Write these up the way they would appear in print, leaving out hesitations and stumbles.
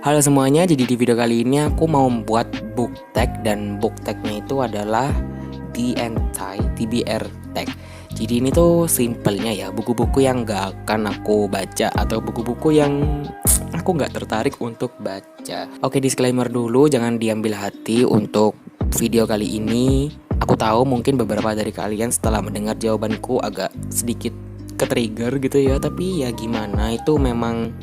Halo semuanya, jadi di video kali ini aku mau membuat book tag dan book tagnya itu adalah The Anti TBR Tag. Jadi ini tuh simpelnya ya, buku-buku yang gak akan aku baca atau buku-buku yang aku gak tertarik untuk baca. Oke, disclaimer dulu, jangan diambil hati untuk video kali ini. Aku tahu mungkin beberapa dari kalian setelah mendengar jawabanku agak sedikit ke-trigger gitu ya, tapi ya gimana, itu memang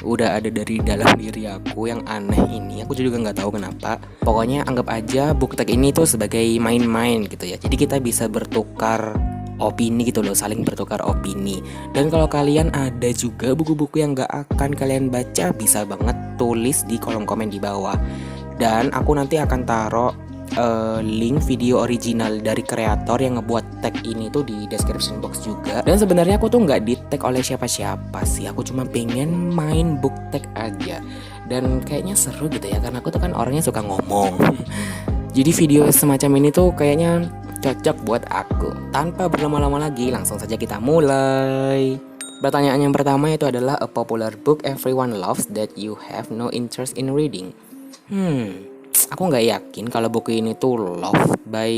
udah ada dari dalam diri aku yang aneh ini. Aku juga nggak tahu kenapa. Pokoknya anggap aja book tag ini tuh sebagai main-main gitu ya. Jadi kita bisa bertukar opini gitu loh, saling bertukar opini. Dan kalau kalian ada juga buku-buku yang nggak akan kalian baca, bisa banget tulis di kolom komen di bawah. Dan aku nanti akan taruh link video original dari kreator yang ngebuat tag ini tuh di description box juga. Dan sebenarnya aku tuh nggak di tag oleh siapa-siapa sih, aku cuma pengen main book tag aja. Dan kayaknya seru gitu ya, karena aku tuh kan orangnya suka ngomong. Jadi video semacam ini tuh kayaknya cocok buat aku. Tanpa berlama-lama lagi, langsung saja kita mulai. Pertanyaan yang pertama itu adalah a popular book everyone loves that you have no interest in reading. Aku nggak yakin kalau buku ini tuh loved by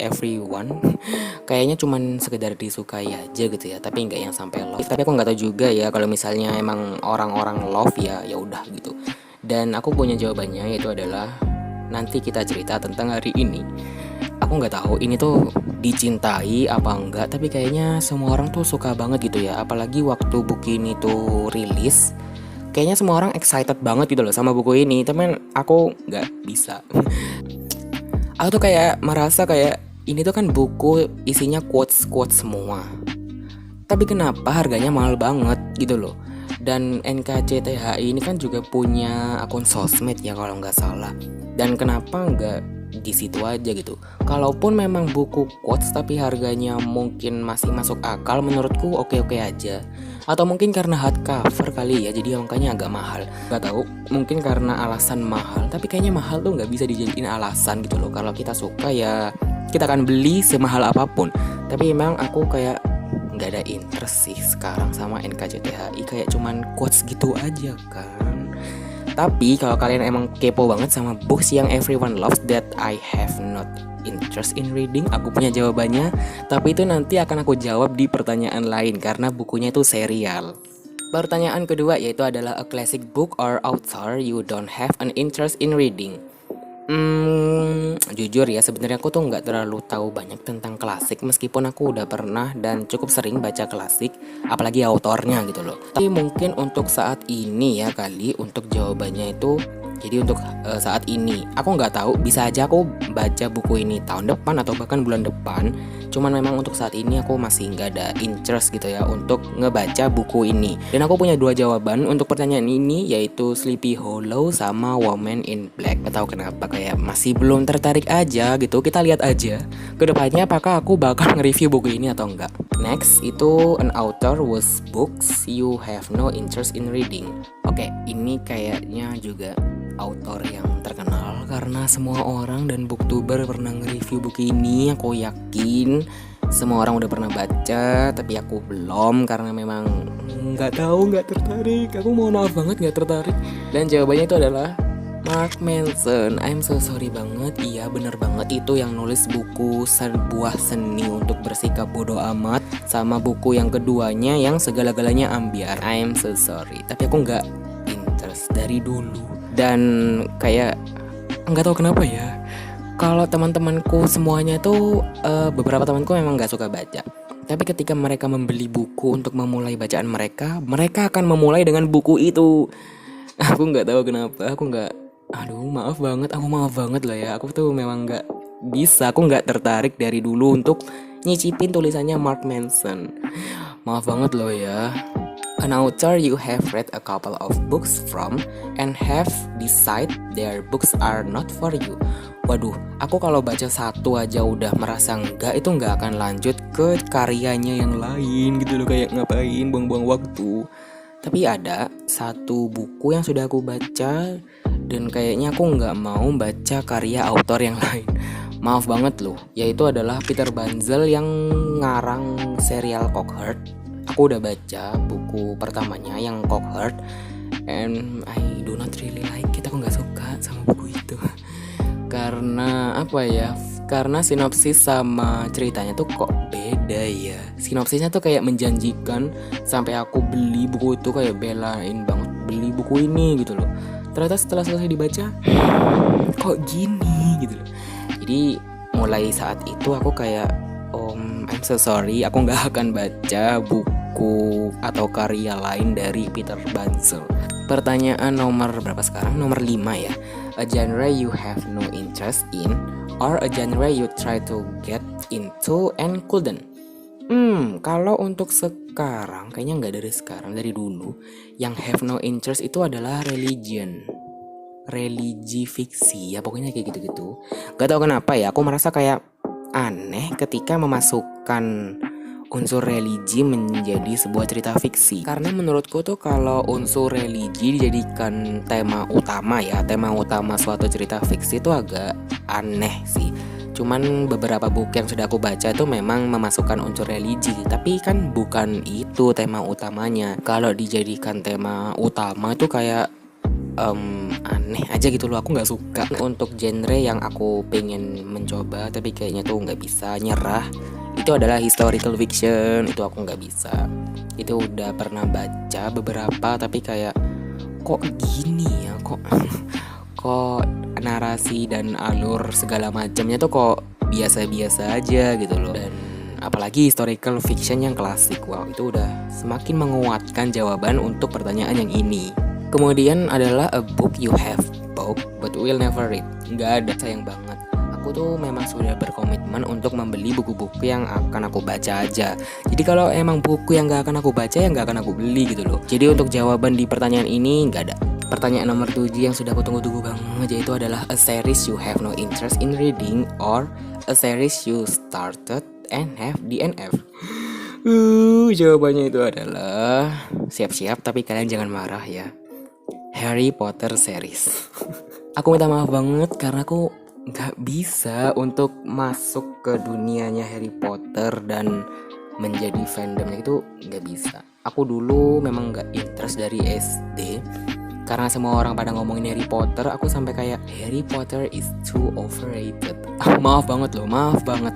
everyone. Kayaknya cuman sekedar disukai aja gitu ya, tapi nggak yang sampai love. Tapi aku nggak tahu juga ya kalau misalnya emang orang-orang love ya udah gitu. Dan aku punya jawabannya, yaitu adalah nanti kita cerita tentang hari ini. Aku nggak tahu ini tuh dicintai apa enggak, tapi kayaknya semua orang tuh suka banget gitu ya. Apalagi waktu buku ini tuh rilis, kayaknya semua orang excited banget gitu loh sama buku ini. Tapi aku nggak bisa. Aku tuh kayak merasa kayak ini tuh kan buku isinya quotes semua, tapi kenapa harganya mahal banget gitu loh. Dan NKCTHI ini kan juga punya akun sosmed ya kalau nggak salah. Dan kenapa nggak di situ aja gitu? Kalaupun memang buku quotes tapi harganya mungkin masih masuk akal, menurutku oke-oke aja. Atau mungkin karena hardcover kali ya, jadi angkanya agak mahal. Gak tahu, mungkin karena alasan mahal. Tapi kayaknya mahal tuh nggak bisa dijadiin alasan gitu loh. Kalau kita suka ya kita akan beli semahal apapun. Tapi emang aku kayak nggak ada interest sih sekarang sama NKCTHI, kayak cuman quotes gitu aja kan. Tapi kalau kalian emang kepo banget sama books yang everyone loves that I have not interest in reading, aku punya jawabannya. Tapi itu nanti akan aku jawab di pertanyaan lain karena bukunya itu serial. Pertanyaan kedua yaitu adalah a classic book or author you don't have an interest in reading. Jujur ya, sebenarnya aku tuh nggak terlalu tahu banyak tentang klasik, meskipun aku udah pernah dan cukup sering baca klasik, apalagi autornya gitu loh. Tapi mungkin untuk saat ini ya kali, untuk jawabannya itu, jadi untuk saat ini aku nggak tahu, bisa aja aku baca buku ini tahun depan atau bahkan bulan depan. Cuman memang untuk saat ini aku masih nggak ada interest gitu ya untuk ngebaca buku ini. Dan aku punya dua jawaban untuk pertanyaan ini, yaitu Sleepy Hollow sama Woman in Black. Gak tahu kenapa kayak masih belum tertarik aja gitu. Kita lihat aja kedepannya apakah aku bakal nge-review buku ini atau enggak. Next itu an author whose books you have no interest in reading. Oke, ini kayaknya juga author yang terkenal karena semua orang dan booktuber pernah nge-review buku ini. Aku yakin semua orang udah pernah baca, tapi aku belum karena memang nggak tertarik. Aku mohon maaf banget nggak tertarik. Dan jawabannya itu adalah Mark Manson. I'm so sorry banget. Iya bener banget, itu yang nulis buku Sebuah Seni Untuk Bersikap Bodoh Amat, sama buku yang keduanya yang Segala-galanya Ambiar. I'm so sorry, tapi aku nggak interest dari dulu. Dan kayak nggak tahu kenapa ya, kalau teman-temanku semuanya tuh beberapa temanku memang nggak suka baca, tapi ketika mereka membeli buku untuk memulai bacaan mereka akan memulai dengan buku itu. Aku nggak tahu kenapa, maaf banget lah ya, aku tuh memang nggak bisa, aku nggak tertarik dari dulu untuk nyicipin tulisannya Mark Manson. Maaf banget loh ya. An author you have read a couple of books from and have decided their books are not for you. Waduh, aku kalau baca satu aja udah merasa enggak, itu nggak akan lanjut ke karyanya yang lain gitu loh, kayak ngapain buang-buang waktu. Tapi ada satu buku yang sudah aku baca dan kayaknya aku nggak mau baca karya autor yang lain. Maaf banget loh, yaitu adalah Peter Banzel yang ngarang serial Cockheart. Aku udah baca buku pertamanya yang Cockheart, and I do not really like it. Aku nggak suka sama buku itu. Karena apa ya? Karena sinopsis sama ceritanya tuh kok beda ya. Sinopsisnya tuh kayak menjanjikan, sampai aku beli buku itu kayak belain banget beli buku ini gitu loh. Ternyata setelah selesai dibaca, kok gini gitu loh. Jadi mulai saat itu aku kayak I'm so sorry, aku nggak akan baca buku atau karya lain dari Peter Banzel. Pertanyaan nomor berapa sekarang? Nomor 5 ya. A genre you have no interest in, or a genre you try to get into and couldn't. Kalau untuk sekarang, kayaknya nggak dari sekarang, dari dulu, yang have no interest itu adalah religi fiksi ya, pokoknya kayak gitu-gitu. Gak tau kenapa ya, aku merasa kayak aneh ketika memasukkan unsur religi menjadi sebuah cerita fiksi. Karena menurutku tuh kalau unsur religi dijadikan tema utama ya, tema utama suatu cerita fiksi itu agak aneh sih. Cuman beberapa buku yang sudah aku baca itu memang memasukkan unsur religi, tapi kan bukan itu tema utamanya. Kalau dijadikan tema utama itu kayak aneh aja gitu loh, aku nggak suka. Untuk genre yang aku pengen mencoba tapi kayaknya tuh nggak bisa, nyerah, itu adalah historical fiction. Itu aku nggak bisa. Itu udah pernah baca beberapa tapi kayak kok gini ya, kok narasi dan alur segala macamnya tuh kok biasa-biasa aja gitu loh. Dan apalagi historical fiction yang klasik, wow, itu udah semakin menguatkan jawaban untuk pertanyaan yang ini. Kemudian adalah a book you have bought but will never read. Nggak ada, sayang banget. Aku tuh memang sudah berkomitmen untuk membeli buku-buku yang akan aku baca aja. Jadi kalau emang buku yang nggak akan aku baca, ya nggak akan aku beli gitu loh. Jadi untuk jawaban di pertanyaan ini nggak ada. Pertanyaan nomor 7 yang sudah aku tunggu-tunggu banget, yaitu adalah a series you have no interest in reading, or a series you started and have DNF. Jawabannya itu adalah, siap-siap tapi kalian jangan marah ya, Harry Potter series. Aku minta maaf banget karena aku gak bisa untuk masuk ke dunianya Harry Potter dan menjadi fandomnya, itu gak bisa. Aku dulu memang gak interest dari SD, karena semua orang pada ngomongin Harry Potter, aku sampai kayak Harry Potter is too overrated. Maaf banget loh, maaf banget.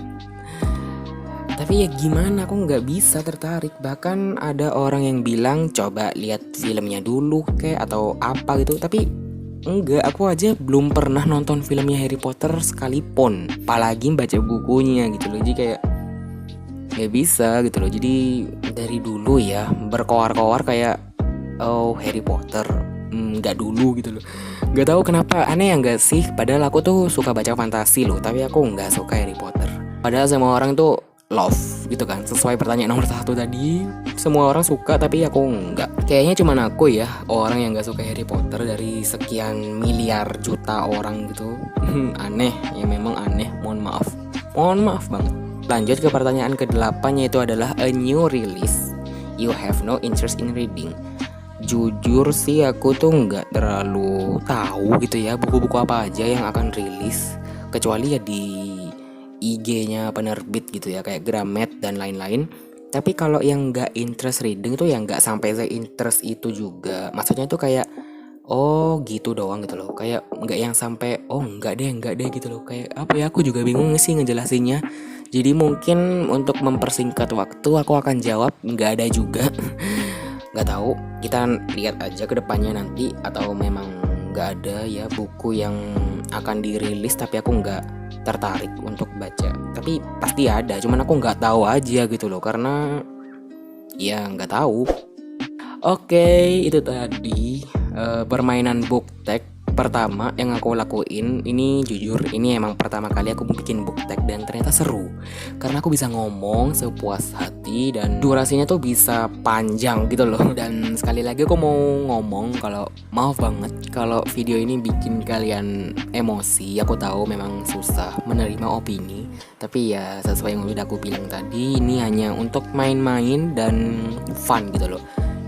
Tapi ya gimana, aku nggak bisa tertarik. Bahkan ada orang yang bilang coba lihat filmnya dulu kayak atau apa gitu. Tapi enggak, aku aja belum pernah nonton filmnya Harry Potter sekalipun, apalagi baca bukunya gitu loh. Jadi kayak nggak bisa gitu loh. Jadi dari dulu ya berkoar-koar kayak Harry Potter, nggak dulu gitu loh. Nggak tahu kenapa, aneh ya nggak sih? Padahal aku tuh suka baca fantasi loh, tapi aku nggak suka Harry Potter. Padahal semua orang tuh love gitu kan, sesuai pertanyaan nomor 1 tadi, semua orang suka tapi aku enggak. Kayaknya cuman aku ya orang yang nggak suka Harry Potter dari sekian miliar juta orang gitu. Aneh ya, memang aneh, mohon maaf banget. Lanjut ke pertanyaan ke-8, yaitu adalah a new release you have no interest in reading. Jujur sih aku tuh nggak terlalu tahu gitu ya buku-buku apa aja yang akan rilis, kecuali ya di IG-nya penerbit gitu ya, kayak Gramet dan lain-lain. Tapi kalau yang nggak interest reading itu yang nggak sampai saya interest itu juga. Maksudnya tuh kayak oh gitu doang gitu loh, kayak nggak yang sampai oh nggak deh gitu loh. Kayak apa ya, aku juga bingung sih ngejelasinnya. Jadi mungkin untuk mempersingkat waktu aku akan jawab nggak ada juga. Nggak tahu, kita lihat aja ke depannya nanti, atau memang nggak ada ya buku yang akan dirilis tapi aku nggak tertarik untuk baca. Tapi pasti ada, cuman aku nggak tahu aja gitu loh, karena ya nggak tahu. Oke, itu tadi permainan book tag pertama yang aku lakuin. Ini jujur, ini emang pertama kali aku bikin book tag dan ternyata seru, karena aku bisa ngomong sepuas hati dan durasinya tuh bisa panjang gitu loh. Dan sekali lagi aku mau ngomong kalau maaf banget kalau video ini bikin kalian emosi. Aku tahu memang susah menerima opini, tapi ya sesuai yang udah aku bilang tadi, ini hanya untuk main-main dan fun gitu loh.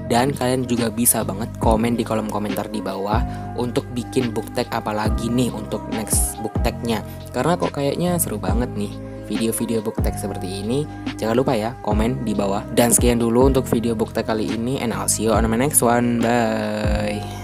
Dan kalian juga bisa banget komen di kolom komentar di bawah untuk bikin book tag apa lagi nih untuk next book tagnya, karena kok kayaknya seru banget nih video-video book tag seperti ini. Jangan lupa ya komen di bawah. Dan sekian dulu untuk video book tag kali ini, and I'll see you on my next one. Bye.